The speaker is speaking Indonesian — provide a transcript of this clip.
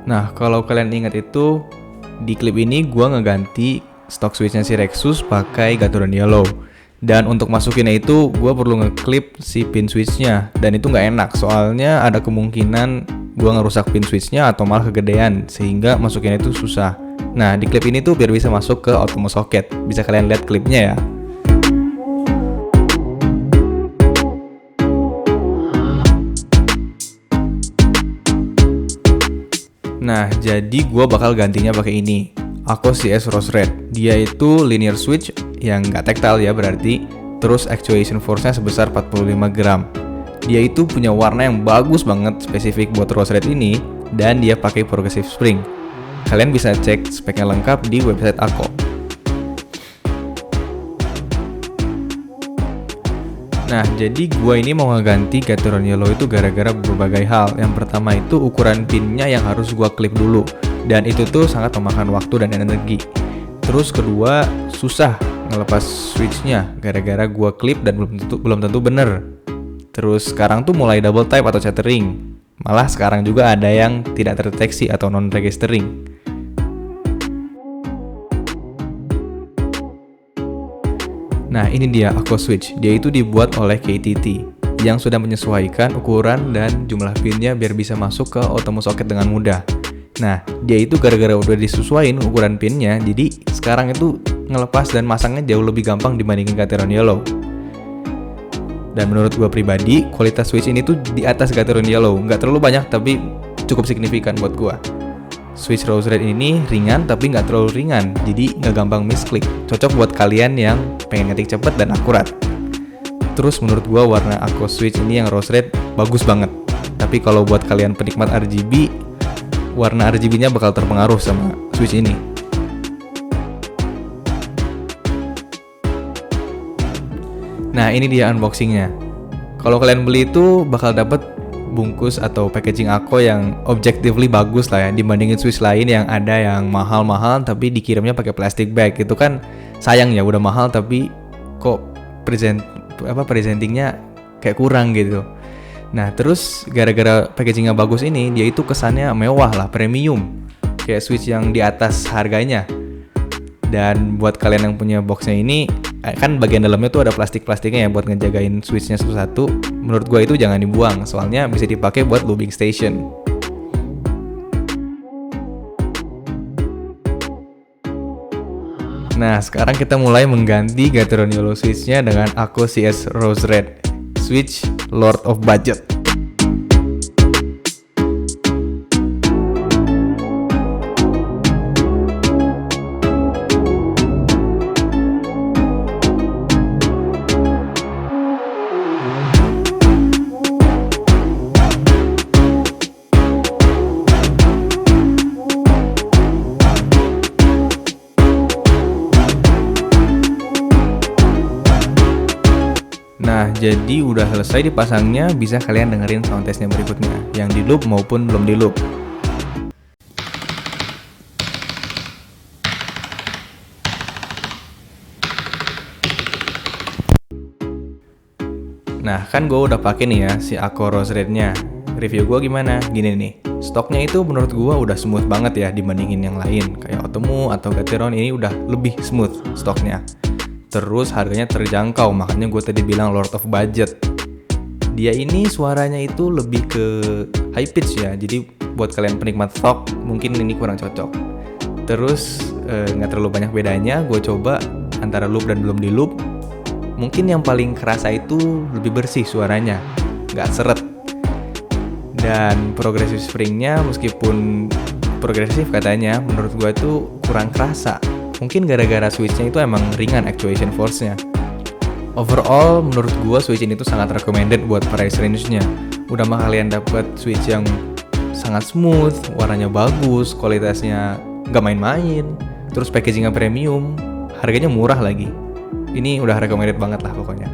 Nah, kalau kalian ingat itu, di klip ini gua ngeganti stock switchnya si Rexus pakai Gateron Yellow. Dan untuk masukinnya itu gua perlu ngeklip si pin switchnya, dan itu nggak enak soalnya ada kemungkinan gua ngerusak pin switchnya atau malah kegedean sehingga masukinnya itu susah. Nah, di klip ini tuh biar bisa masuk ke Automo Socket, bisa kalian lihat klipnya ya. Nah, jadi gua bakal gantinya pakai ini, Akko CS Rose Red. Dia itu linear switch yang nggak tactile ya berarti, terus actuation force-nya sebesar 45 gram. Dia itu punya warna yang bagus banget spesifik buat Rose Red ini, dan dia pakai progressive spring. Kalian bisa cek speknya lengkap di website Akko. Nah, jadi gua ini mau ngeganti Gateron Yellow itu gara-gara berbagai hal. Yang pertama itu ukuran pinnya yang harus gua klip dulu, dan itu tuh sangat memakan waktu dan energi. Terus kedua, susah ngelepas switchnya gara-gara gua klip dan belum tentu bener. Terus sekarang tuh mulai double type atau chattering. Malah sekarang juga ada yang tidak terdeteksi atau non-registering. Nah, ini dia Akko Switch. Dia itu dibuat oleh KTT yang sudah menyesuaikan ukuran dan jumlah pinnya biar bisa masuk ke Automo Socket dengan mudah. Nah, dia itu gara-gara udah disesuaiin ukuran pinnya, jadi sekarang itu ngelepas dan masangnya jauh lebih gampang dibandingin Gateron Yellow. Dan menurut gua pribadi, kualitas switch ini tuh di atas Gateron Yellow. Nggak terlalu banyak, tapi cukup signifikan buat gua. Switch Rose Red ini ringan tapi nggak terlalu ringan, jadi nggak gampang misklik. Cocok buat kalian yang pengen ngetik cepet dan akurat. Terus menurut gua warna Akko Switch ini yang Rose Red bagus banget. Tapi kalau buat kalian penikmat RGB, warna RGB-nya bakal terpengaruh sama switch ini. Nah, ini dia unboxingnya. Kalau kalian beli itu bakal dapet bungkus atau packaging Akko yang objectively bagus lah ya, dibandingin switch lain yang ada yang mahal-mahal tapi dikirimnya pakai plastic bag. Itu kan sayang ya, udah mahal tapi kok presentingnya kayak kurang gitu. Nah, terus gara-gara packagingnya bagus ini, dia itu kesannya mewah lah, premium, kayak switch yang di atas harganya. Dan buat kalian yang punya boxnya ini, kan bagian dalamnya tuh ada plastik-plastiknya ya buat ngejagain switchnya satu-satu. Menurut gua itu jangan dibuang, soalnya bisa dipakai buat lubing station. Nah, sekarang kita mulai mengganti Gateron Yellow switchnya dengan Akko CS Rose Red, switch Lord of Budget. Nah, jadi udah selesai dipasangnya, bisa kalian dengerin sound testnya berikutnya, yang di loop maupun belum di loop. Nah, kan gue udah pakai nih ya si Akko Rose Red-nya. Review gue gimana? Gini nih, stoknya itu menurut gue udah smooth banget ya dibandingin yang lain. Kayak Automo atau Gateron ini udah lebih smooth stoknya. Terus harganya terjangkau, makanya gue tadi bilang Lord of Budget. Dia ini suaranya itu lebih ke high pitch ya, jadi buat kalian penikmat stock mungkin ini kurang cocok. Terus nggak terlalu banyak bedanya, gue coba antara loop dan belum di loop. Mungkin yang paling kerasa itu lebih bersih suaranya, nggak seret. Dan progressive springnya meskipun progresif katanya, menurut gue itu kurang kerasa. Mungkin gara-gara switchnya itu emang ringan actuation force-nya. Overall, menurut gua switch ini tuh sangat recommended buat price range-nya. Udah mah kalian dapet switch yang sangat smooth, warnanya bagus, kualitasnya nggak main-main, terus packagingnya premium, harganya murah lagi. Ini udah recommended banget lah pokoknya.